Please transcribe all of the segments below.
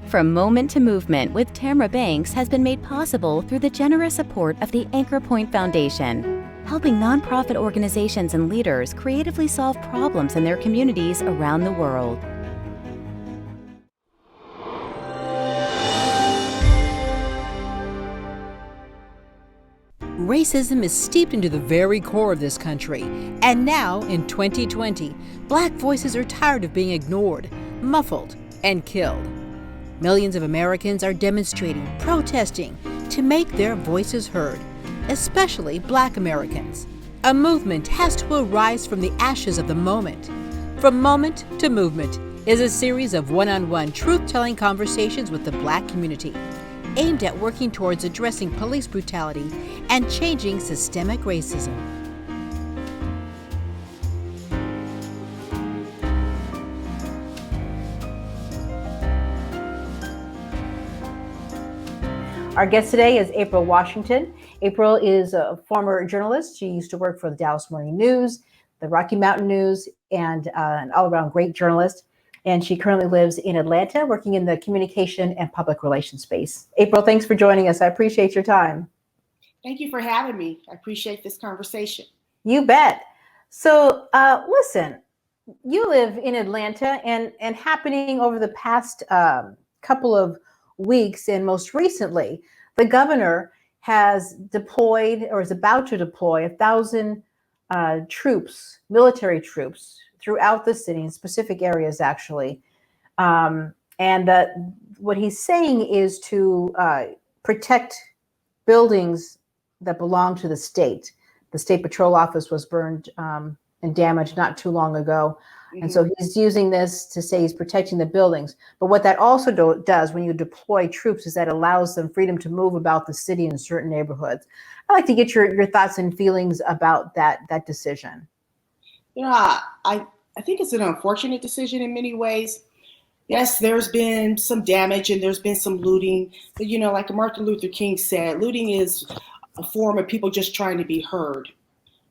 From Moment to Movement with Tamara Banks has been made possible through the generous support of the Anchor Point Foundation, helping nonprofit organizations and leaders creatively solve problems in their communities around the world. Racism is steeped into the very core of this country. And now, in 2020, Black voices are tired of being ignored, muffled, and killed. Millions of Americans are demonstrating, protesting to make their voices heard, especially Black Americans. A movement has to arise from the ashes of the moment. From Moment to Movement is a series of one-on-one truth-telling conversations with the Black community, aimed at working towards addressing police brutality and changing systemic racism. Our guest today is April Washington. April is a former journalist. She used to work for the Dallas Morning News, the Rocky Mountain News, and an all-around great journalist. And she currently lives in Atlanta, working in the communication and public relations space. April, thanks for joining us. I appreciate your time. Thank you for having me. I appreciate this conversation. You bet. So listen, you live in Atlanta, and happening over the past couple of weeks, and most recently, the governor has deployed or is about to deploy 1,000 troops, military troops, throughout the city in specific areas, actually. And what he's saying is to protect buildings that belong to the state. The state patrol office was burned and damaged not too long ago. And so he's using this to say he's protecting the buildings. But what that also does when you deploy troops is that allows them freedom to move about the city in certain neighborhoods. I'd like to get your thoughts and feelings about that decision. Yeah, I think it's an unfortunate decision in many ways. Yes, there's been some damage and there's been some looting. But, like Martin Luther King said, looting is a form of people just trying to be heard.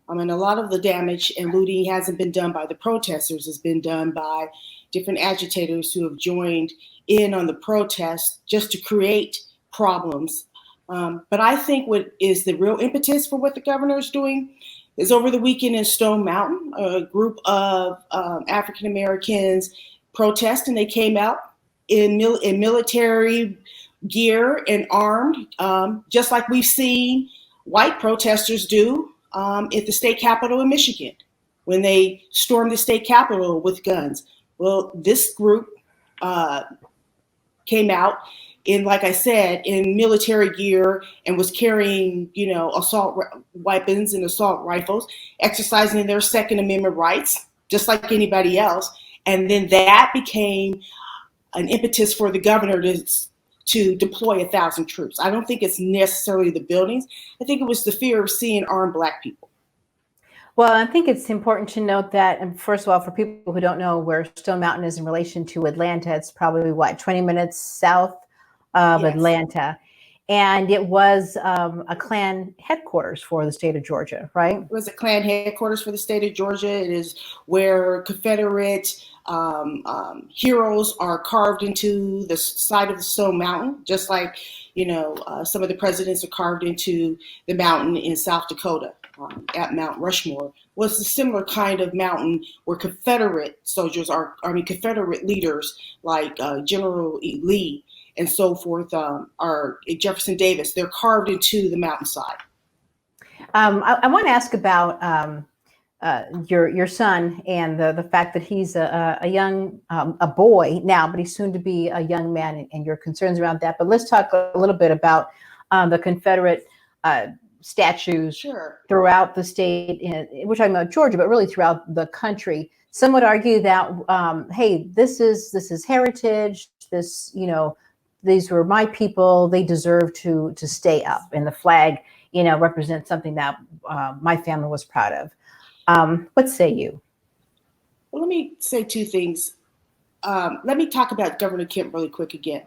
A lot of the damage and looting hasn't been done by the protesters. It's been done by different agitators who have joined in on the protest just to create problems. But I think what is the real impetus for what the governor is doing is over the weekend in Stone Mountain, a group of African Americans protest, and they came out in military gear and armed, just like we've seen white protesters do at the state capitol in Michigan when they stormed the state capitol with guns. Well, this group came out in, like I said, in military gear and was carrying, assault weapons and assault rifles, exercising their Second Amendment rights, just like anybody else. And then that became an impetus for the governor to deploy 1,000 troops. I don't think it's necessarily the buildings. I think it was the fear of seeing armed Black people. Well, I think it's important to note that, and first of all, for people who don't know where Stone Mountain is in relation to Atlanta, it's probably 20 minutes south of Atlanta. And it was a Klan headquarters for the state of Georgia, right? It was a Klan headquarters for the state of Georgia. It is where Confederate heroes are carved into the side of the Stone Mountain, just like, some of the presidents are carved into the mountain in South Dakota at Mount Rushmore. Was a similar kind of mountain where Confederate soldiers Confederate leaders like General Lee and so forth are Jefferson Davis. They're carved into the mountainside. I want to ask about your son and the fact that he's a young a boy now, but he's soon to be a young man, and your concerns around that. But let's talk a little bit about the Confederate statues throughout the state. We're talking about Georgia, but really throughout the country. Some would argue that, hey, this is heritage. These were my people. They deserve to stay up, and the flag, represents something that my family was proud of. What say you? Well, let me say two things. Let me talk about Governor Kemp really quick again.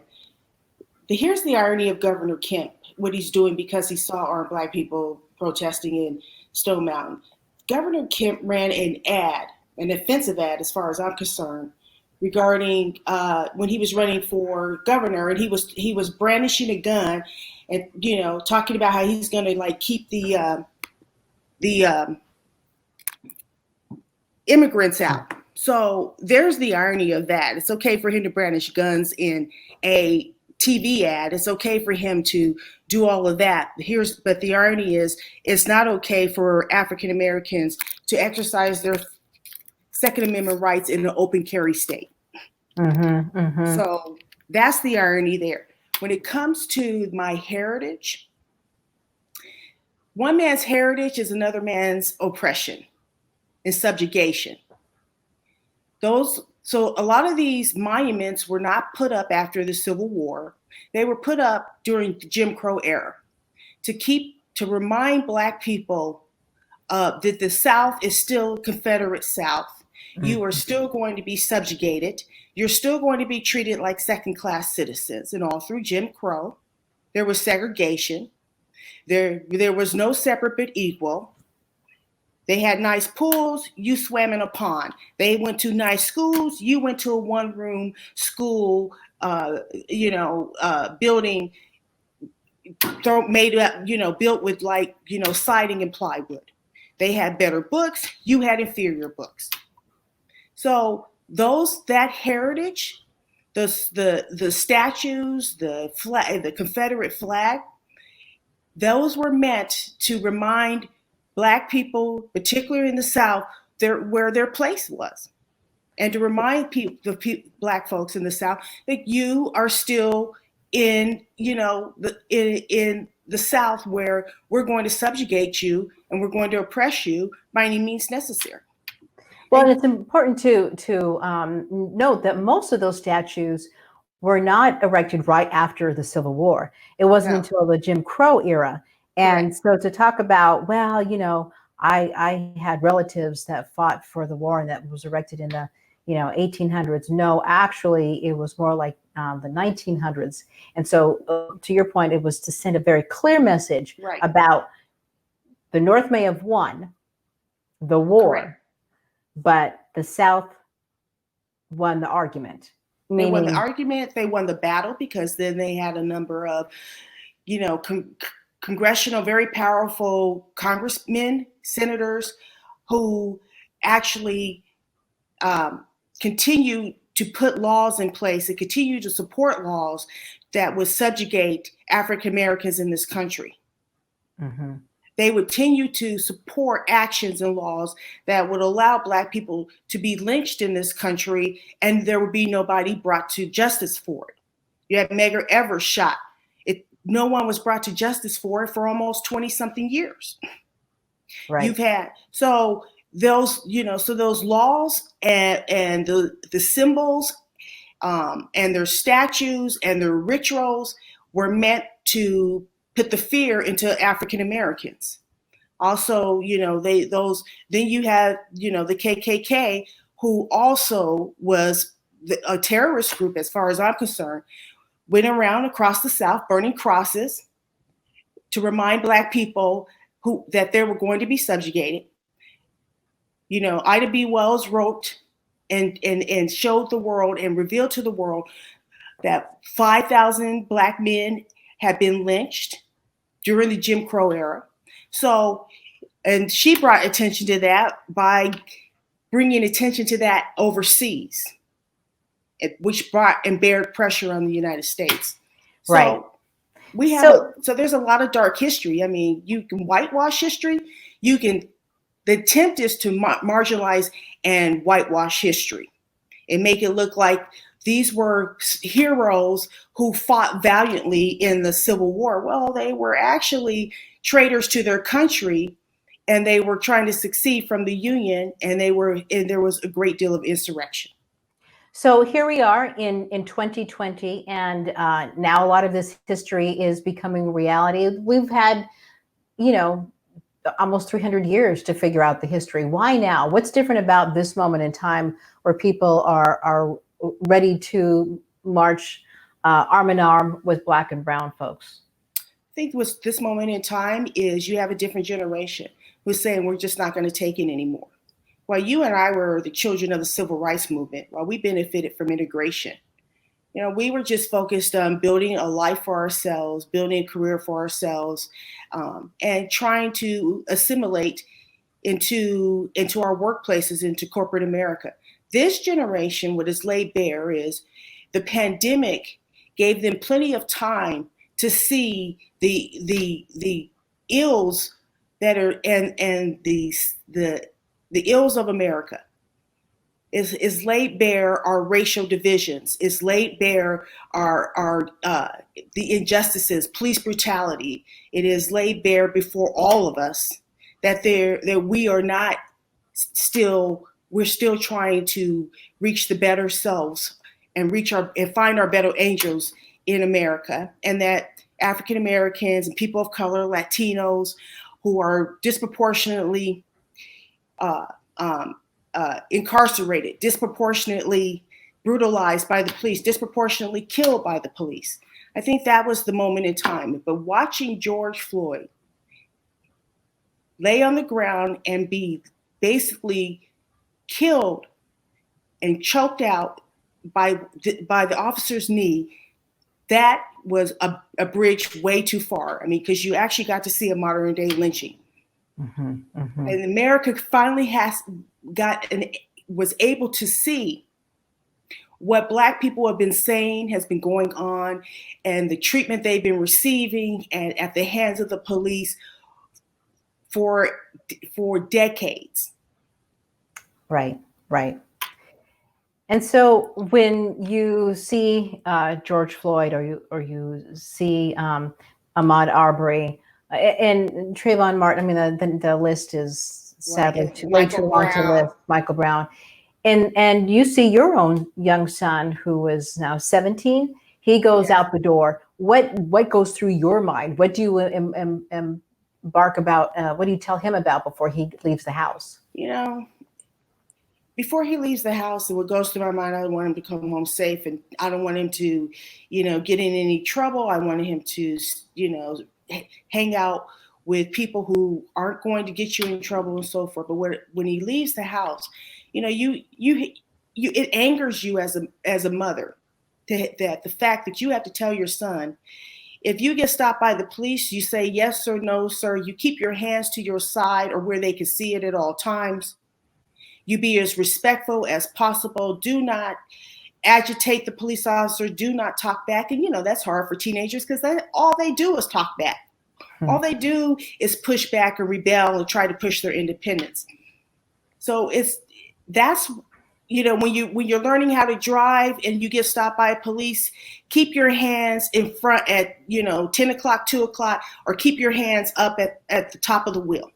Here's the irony of Governor Kemp, what he's doing because he saw armed Black people protesting in Stone Mountain. Governor Kemp ran an offensive ad, as far as I'm concerned, regarding when he was running for governor, and he was brandishing a gun, and talking about how he's going to like keep the immigrants out. So there's the irony of that. It's okay for him to brandish guns in a TV ad. It's okay for him to do all of that. But the irony is, it's not okay for African Americans to exercise their Second Amendment rights in an open carry state. So that's the irony there. When it comes to my heritage, one man's heritage is another man's oppression and subjugation. So a lot of these monuments were not put up after the Civil War. They were put up during the Jim Crow era to remind Black people that the South is still Confederate South. You are still going to be subjugated. You're still going to be treated like second-class citizens. And all through Jim Crow, there was segregation. There was no separate but equal. They had nice pools, you swam in a pond. They went to nice schools, you went to a one-room school, building made up, built with siding and plywood. They had better books, you had inferior books. So that heritage, the statues, the flag, the Confederate flag, those were meant to remind Black people, particularly in the South, where their place was, and to remind Black folks in the South that you are still in the South, where we're going to subjugate you and we're going to oppress you by any means necessary. Well, and it's important to note that most of those statues were not erected right after the Civil War. It wasn't until the Jim Crow era. And so to talk about, well, I had relatives that fought for the war and that was erected in the 1800s. No, actually, it was more like the 1900s. And so to your point, it was to send a very clear message about the North may have won the war, but the South won the argument. They won the argument. They won the battle, because then they had a number of, congressional, very powerful congressmen, senators, who actually continue to put laws in place and continue to support laws that would subjugate African Americans in this country. They would continue to support actions and laws that would allow Black people to be lynched in this country, and there would be nobody brought to justice for it. You had Medgar Evers shot. No one was brought to justice for it for almost 20-something years. You've had those laws and the symbols and their statues and their rituals were meant to put the fear into African Americans. Also, then you have the KKK, who also was a terrorist group, as far as I'm concerned, went around across the South burning crosses to remind Black people that they were going to be subjugated. Ida B. Wells wrote and showed the world and revealed to the world that 5,000 Black men had been lynched during the Jim Crow era. So, and she brought attention to that by bringing attention to that overseas, which brought and bared pressure on the United States. So we have so there's a lot of dark history. I mean, you can whitewash history. The attempt is to marginalize and whitewash history and make it look like these were heroes who fought valiantly in the Civil War. Well, they were actually traitors to their country, and they were trying to succeed from the Union, and there was a great deal of insurrection. So here we are in 2020, and now a lot of this history is becoming reality. We've had, almost 300 years to figure out the history. Why now? What's different about this moment in time where people are ready to march arm in arm with Black and brown folks? I think what's this moment in time is you have a different generation who's saying we're just not going to take it anymore. while you and I were the children of the civil rights movement, while we benefited from integration, we were just focused on building a life for ourselves, building a career for ourselves, and trying to assimilate into our workplaces, into corporate America. This generation, what is laid bare is the pandemic gave them plenty of time to see the ills that are and the ills of America. Is laid bare our racial divisions, is laid bare our the injustices, police brutality. It is laid bare before all of us that we are not we're still trying to reach the better selves and find our better angels in America, and that African Americans and people of color, Latinos, who are disproportionately incarcerated, disproportionately brutalized by the police, disproportionately killed by the police. I think that was the moment in time. But watching George Floyd lay on the ground and be basically killed and choked out by the officer's knee, that was a bridge way too far. I mean, because you actually got to see a modern day lynching. Mm-hmm, mm-hmm. And America finally was able to see what Black people have been saying has been going on, and the treatment they've been receiving and at the hands of the police for decades. Right. And so when you see George Floyd, or you see Ahmaud Arbery and Trayvon Martin, I mean the list is sadly way too long to list. Michael Brown, and you see your own young son, who is now 17. He goes out the door. What goes through your mind? What do you embark about? What do you tell him about before he leaves the house? Before he leaves the house, and what goes through my mind, I want him to come home safe, and I don't want him to, get in any trouble. I want him to, hang out with people who aren't going to get you in trouble and so forth. But when he leaves the house, it angers you as a mother, that the fact that you have to tell your son, if you get stopped by the police, you say yes or no, sir. You keep your hands to your side or where they can see it at all times. You be as respectful as possible. Do not agitate the police officer. Do not talk back. And, that's hard for teenagers because all they do is talk back. All they do is push back and rebel and try to push their independence. So that's when you're learning how to drive and you get stopped by police, keep your hands in front at 10 o'clock, 2 o'clock, or keep your hands up at the top of the wheel.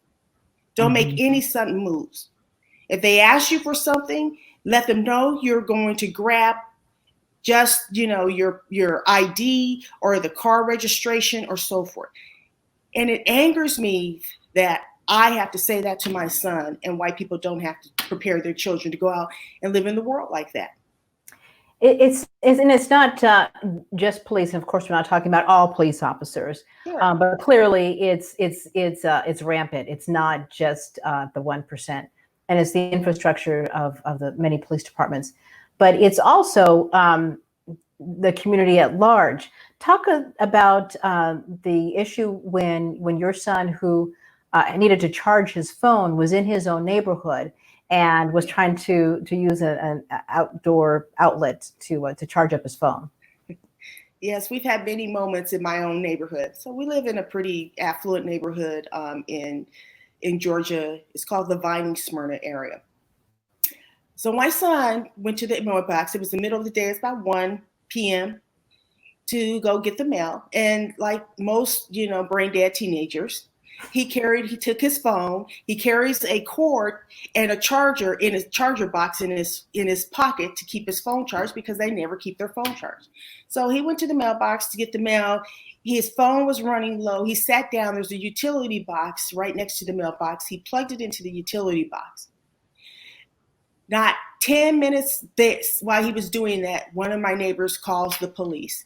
Don't make any sudden moves. If they ask you for something, let them know you're going to grab just, your ID or the car registration or so forth. And it angers me that I have to say that to my son, and white people don't have to prepare their children to go out and live in the world like that. It's not just police, and of course we're not talking about all police officers, sure. But clearly it's rampant. It's not just the 1%. And it's the infrastructure of the many police departments, but it's also the community at large. Talk about the issue when your son, who needed to charge his phone, was in his own neighborhood and was trying to use an outdoor outlet to charge up his phone. Yes, we've had many moments in my own neighborhood. So we live in a pretty affluent neighborhood in Georgia. It's called the Vining Smyrna area. So my son went to the mailbox. It was the middle of the day. It's about 1 p.m. to go get the mail. And like most, brain dead teenagers, he took his phone. He carries a cord and a charger in his charger box in his pocket to keep his phone charged, because they never keep their phone charged. So he went to the mailbox to get the mail. His phone was running low. He sat down. There's a utility box right next to the mailbox. He plugged it into the utility box. Not 10 minutes while he was doing that, one of my neighbors calls the police,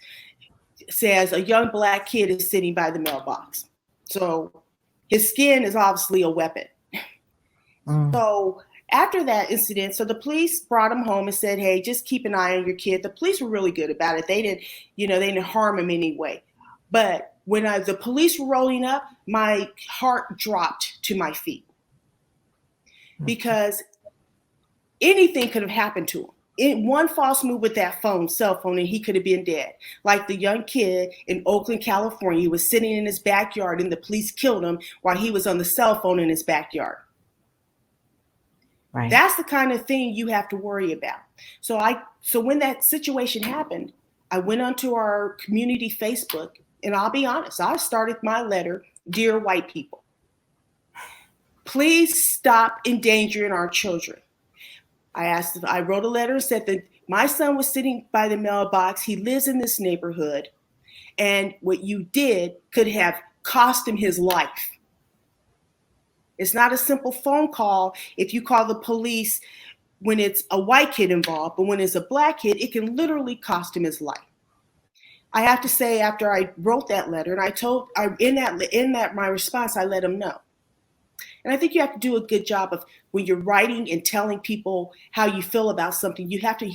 says a young Black kid is sitting by the mailbox. So his skin is obviously a weapon. So After that incident, so the police brought him home and said, hey, just keep an eye on your kid. The police were really good about it. They didn't harm him anyway. But when the police were rolling up, my heart dropped to my feet because anything could have happened to him. One false move with that cell phone, and he could have been dead. Like the young kid in Oakland, California, he was sitting in his backyard and the police killed him while he was on the cell phone in his backyard. Right. That's the kind of thing you have to worry about. So when that situation happened, I went onto our community Facebook, and I'll be honest, I started my letter, Dear White People, please stop endangering our children. I wrote a letter and said that my son was sitting by the mailbox. He lives in this neighborhood, and what you did could have cost him his life. It's not a simple phone call if you call the police when it's a white kid involved, but when it's a black kid, it can literally cost him his life. I have to say, after I wrote that letter, and in my response, I let him know. And I think you have to do a good job of when you're writing and telling people how you feel about something. You have to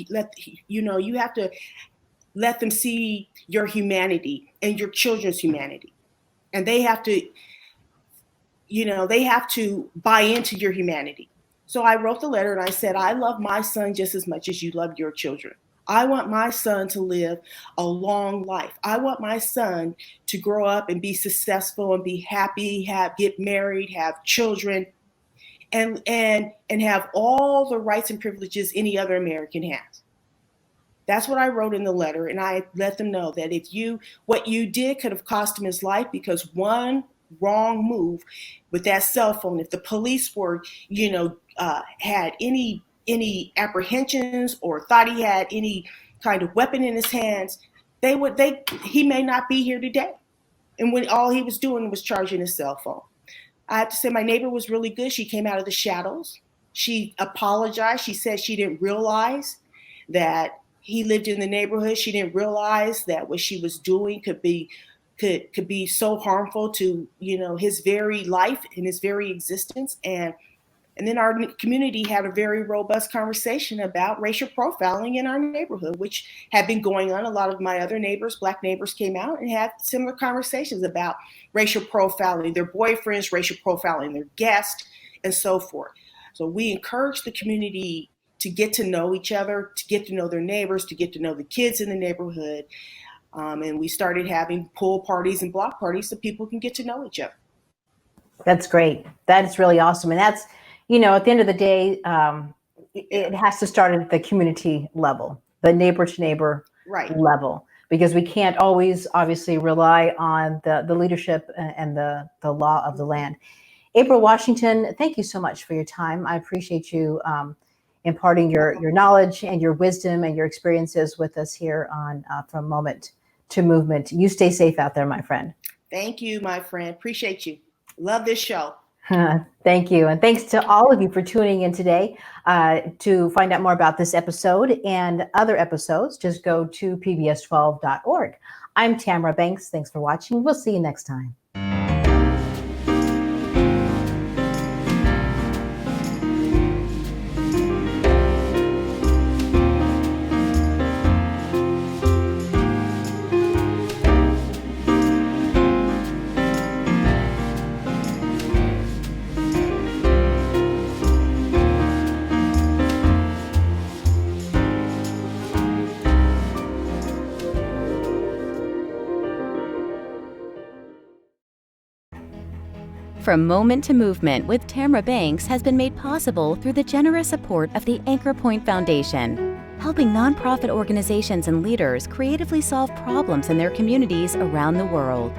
let them see your humanity and your children's humanity, and they have to buy into your humanity. So I wrote the letter and I said, I love my son just as much as you love your children. I want my son to live a long life. I want my son to grow up and be successful and be happy, get married, have children, and have all the rights and privileges any other American has. That's what I wrote in the letter, and I let them know that what you did could have cost him his life because one wrong move with that cell phone. If the police were, had any apprehensions or thought he had any kind of weapon in his hands, he may not be here today. And when all he was doing was charging his cell phone. I have to say my neighbor was really good. She came out of the shadows. She apologized. She said she didn't realize that he lived in the neighborhood. She didn't realize that what she was doing could be so harmful to, his very life and his very existence. And then our community had a very robust conversation about racial profiling in our neighborhood, which had been going on. A lot of my other neighbors, Black neighbors, came out and had similar conversations about racial profiling their boyfriends, racial profiling their guests, and so forth. So we encourage the community to get to know each other, to get to know their neighbors, to get to know the kids in the neighborhood. And we started having pool parties and block parties so people can get to know each other. That's great. That is really awesome. And that's, at the end of the day, it has to start at the community level, the neighbor to neighbor level, because we can't always obviously rely on the leadership and the law of the land. April Washington, thank you so much for your time. I appreciate you imparting your knowledge and your wisdom and your experiences with us here on From Moment to Movement. You stay safe out there, my friend. Thank you, my friend. Appreciate you. Love this show. Thank you. And thanks to all of you for tuning in today. To find out more about this episode and other episodes, just go to pbs12.org. I'm Tamara Banks. Thanks for watching. We'll see you next time. From Moment to Movement with Tamara Banks has been made possible through the generous support of the Anchor Point Foundation, helping nonprofit organizations and leaders creatively solve problems in their communities around the world.